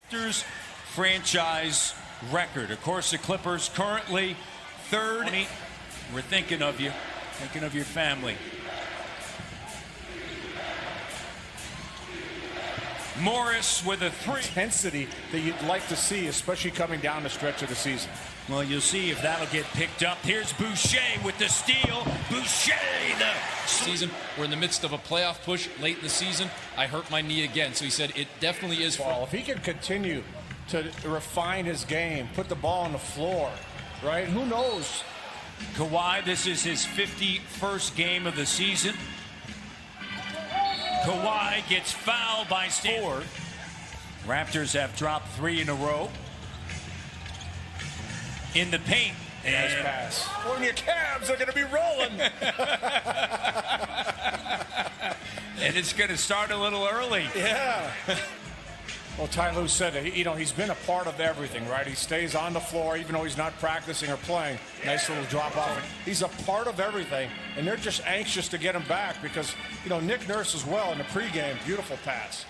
Raptors franchise record. Of course, the Clippers currently third. We're thinking of you, thinking of your family. Morris with a three. Intensity that you'd like to see, especially coming down the stretch of the season. Well, you'll see if that'll get picked up. Here's Boucher with the steal. Boucher, the season. We're in the midst of a playoff push late in the season. I hurt my knee again, so he said it definitely is. Well, if he can continue to refine his game, put the ball on the floor, right? Who knows? Kawhi, this is his 51st game of the season. Kawhi gets fouled by Stanford. Raptors have dropped 3 in a row. In the paint. Nice pass. When your Cavs are going to be rolling. And it's going to start a little early. Yeah. Well, Ty Lue said it. He's been a part of everything, right? He stays on the floor even though he's not practicing or playing. Nice little drop off. He's a part of everything, and they're just anxious to get him back because, Nick Nurse as well in the pregame. Beautiful pass.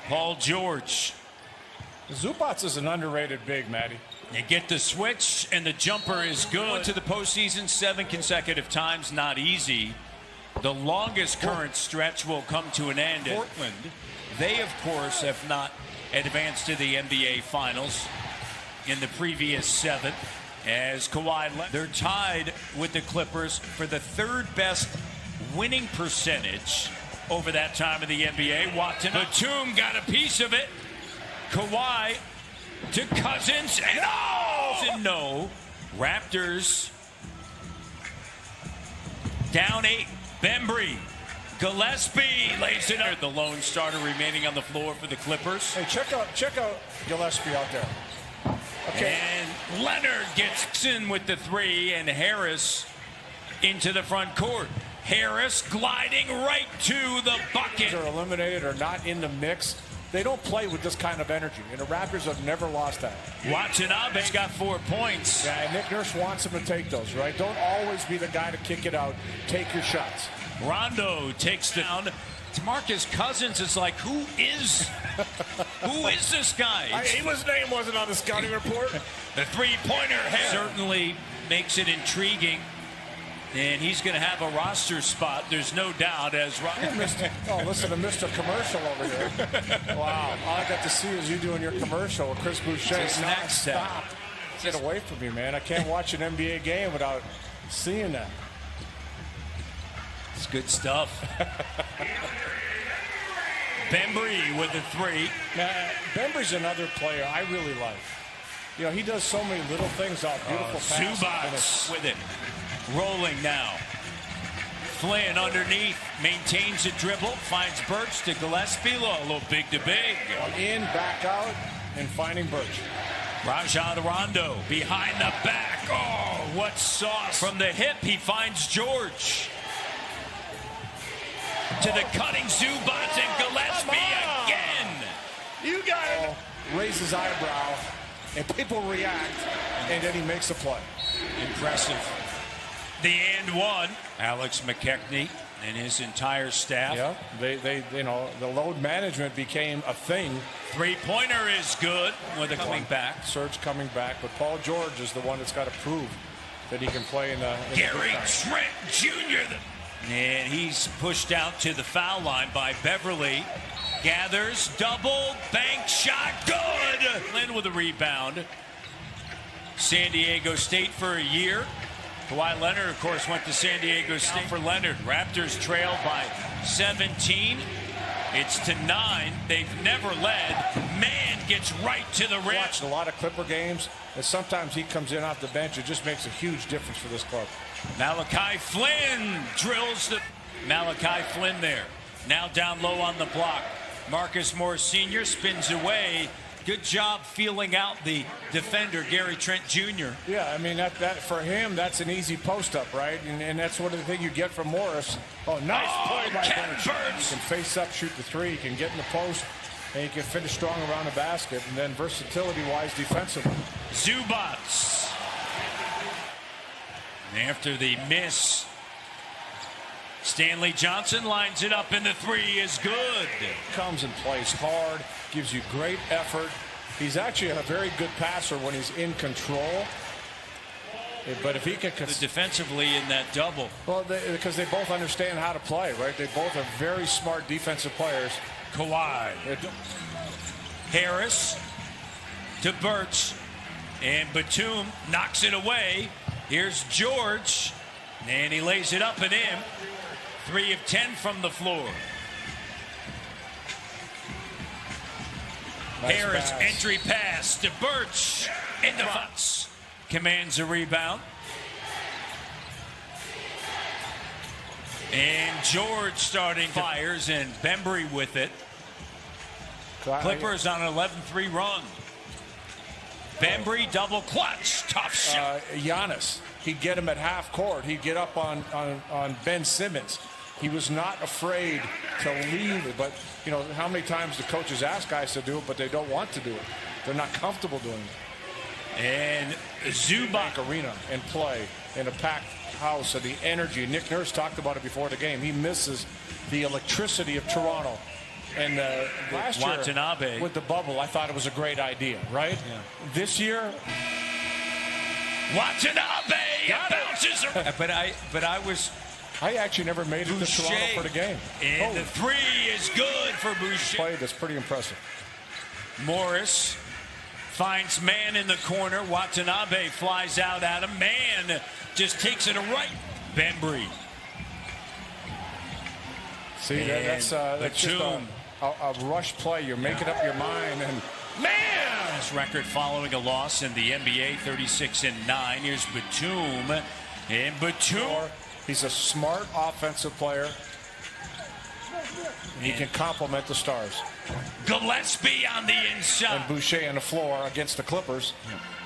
Paul George. Zubac is an underrated big, Matty. You get the switch, and the jumper is good. Went to the postseason 7 consecutive times, not easy. The longest current stretch will come to an end. Portland, they, of course, have not advanced to the NBA Finals in the previous 7. As Kawhi left, they're tied with the Clippers for the 3rd best winning percentage over that time of the NBA. Watson, Batum got a piece of it. Kawhi to Cousins, and no. Raptors down 8. Bembry. Gillespie lays it up. The lone starter remaining on the floor for the Clippers. Hey, check out Gillespie out there. Okay. And Leonard gets in with the 3, and Harris into the front court. Harris gliding right to the bucket. Are eliminated or not in the mix. They don't play with this kind of energy, and the Raptors have never lost that. Watanabe's got 4 points. Yeah, and Nick Nurse wants him to take those, right? Don't always be the guy to kick it out. Take your shots. Rondo takes down. DeMarcus Cousins is like, who is this guy? His name wasn't on the scouting report. The three-pointer certainly makes it intriguing. And he's going to have a roster spot, there's no doubt, as listen to Mr. Commercial over here. Wow. All I got to see is you doing your commercial with Chris Boucher. Next step. Get away from me, man. I can't watch an NBA game without seeing that. It's good stuff. Bembry with a 3. Bembry's another player I really like. He does so many little things out. Beautiful passes. Zubac with it. Rolling now. Flynn underneath, maintains a dribble, finds Birch to Gillespie. A little big to big. In, back out, and finding Birch. Rajon Rondo behind the back. Oh, what sauce. From the hip, he finds George. To the cutting Zubac and Gillespie again. You got it. Raise his eyebrow, and people react, and then he makes a play. Impressive. The and one. Alex McKechnie and his entire staff. Yeah, the load management became a thing. Three-pointer is good with a coming back. Serge coming back, but Paul George is the one that's got to prove that he can play in the Gary Trent Jr. And he's pushed out to the foul line by Beverly. Gathers, double, bank shot, good! Lynn with a rebound. San Diego State for a year. Kawhi Leonard, of course, went to San Diego State for Leonard. Raptors trail by 17. It's to 9. They've never led. Man gets right to the rim. Watched a lot of Clipper games, and sometimes he comes in off the bench. It just makes a huge difference for this club. Malachi Flynn drills the... Malachi Flynn there. Now down low on the block. Marcus Morris Sr. spins away. Good job feeling out the defender, Gary Trent Jr. Yeah, I mean, that for him, that's an easy post-up, right? And that's one of the things you get from Morris. Oh, nice play by Burns. He can face up, shoot the 3. He can get in the post, and he can finish strong around the basket. And then versatility-wise defensively. Zubac. After the miss, Stanley Johnson lines it up, and the 3 is good. Comes and plays hard, gives you great effort, He's actually a very good passer when he's in control. But if he can... Defensively in that double. Well, because they both understand how to play, right? They both are very smart defensive players. Kawhi. Harris to Birch. And Batum knocks it away. Here's George. And he lays it up and in. 3 of 10 from the floor. Nice Harris, pass. entry pass to Birch. In the box. Commands a rebound. And George starting fires, and Bembry with it. Clippers on an 11-3 run. Bembry double clutch. Tough shot. Giannis, he'd get him at half court. He'd get up on Ben Simmons. He was not afraid to leave it. But, you know, how many times the coaches ask guys to do it, but they don't want to do it. They're not comfortable doing it. And Zubac arena and play in a packed house, and the energy. Nick Nurse talked about it before the game. He misses the electricity of Toronto. And last Watanabe. year with the bubble, I thought it was a great idea, right? Yeah. This year, Watanabe bounces. I actually never made it to Toronto for the game. And the 3 is good for Boucher. Play that's pretty impressive. Morris finds man in the corner. Watanabe flies out at him. Man just takes it right. Bembry. See, that's just a rush play. You're making up your mind, and man, his record following a loss in the NBA, 36-9. Here's Batum, and Batum. He's a smart offensive player. He can complement the stars. Gillespie on the inside. And Boucher on the floor against the Clippers.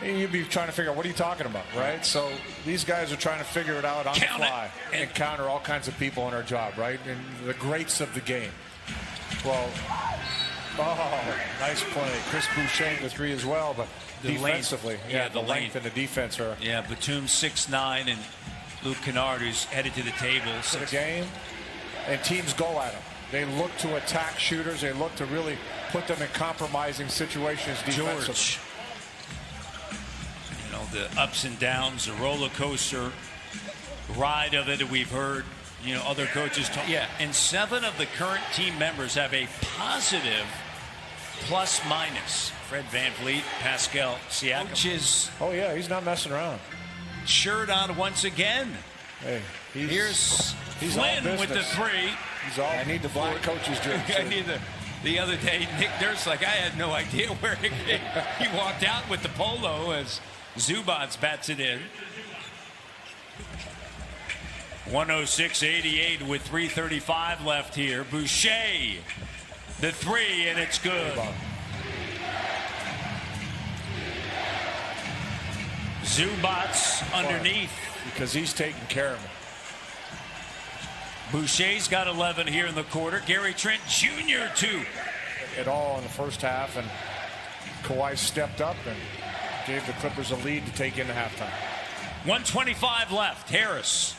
You'd be trying to figure out, what are you talking about, right? So these guys are trying to figure it out on the fly and counter all kinds of people in our job, right? And the greats of the game. Well, nice play. Chris Boucher the 3 as well, but the defensively, length, the length and the defense are. Yeah, Batum 6'9", and Luke Kennard, who's headed to the table. The game, and teams go at him. They look to attack shooters. They look to really put them in compromising situations defensively. George. You know, the ups and downs, the roller coaster ride of it that we've heard, you know, other coaches talk. Yeah, and 7 of the current team members have a positive plus-minus. Fred VanVleet, Pascal Siakam. Oh, yeah, he's not messing around. Shirt on once again. Hey, here's Flynn with the 3. I need the black coach's jersey. I need the other day, Nick Nurse, I had no idea where he walked out with the polo as Zubac bats it in. 106-88 with 3:35 left here. Boucher, the 3, and it's good. Zubac underneath. Because he's taking care of him. Boucher's got 11 here in the quarter. Gary Trent Jr. too. It all in the first half, and Kawhi stepped up and gave the Clippers a lead to take into halftime. 1:25 left. Harris.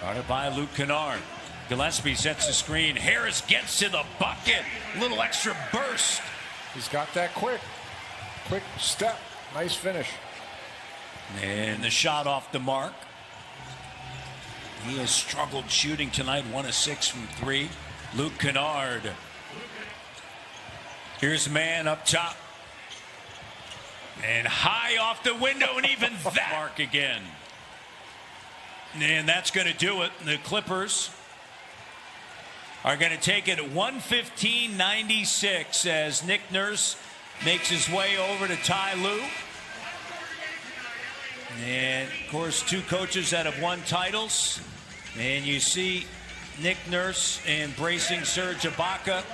Guarded by Luke Kennard. Gillespie sets the screen. Harris gets to the bucket. Little extra burst. He's got that quick step. Nice finish. And the shot off the mark. He has struggled shooting tonight. 1 of 6 from 3. Luke Kennard. Here's man up top. And high off the window, and even that mark again. And that's going to do it. The Clippers are going to take it at 115-96 as Nick Nurse makes his way over to Ty Lue. And, of course, 2 coaches that have won titles. And you see Nick Nurse embracing Serge Ibaka.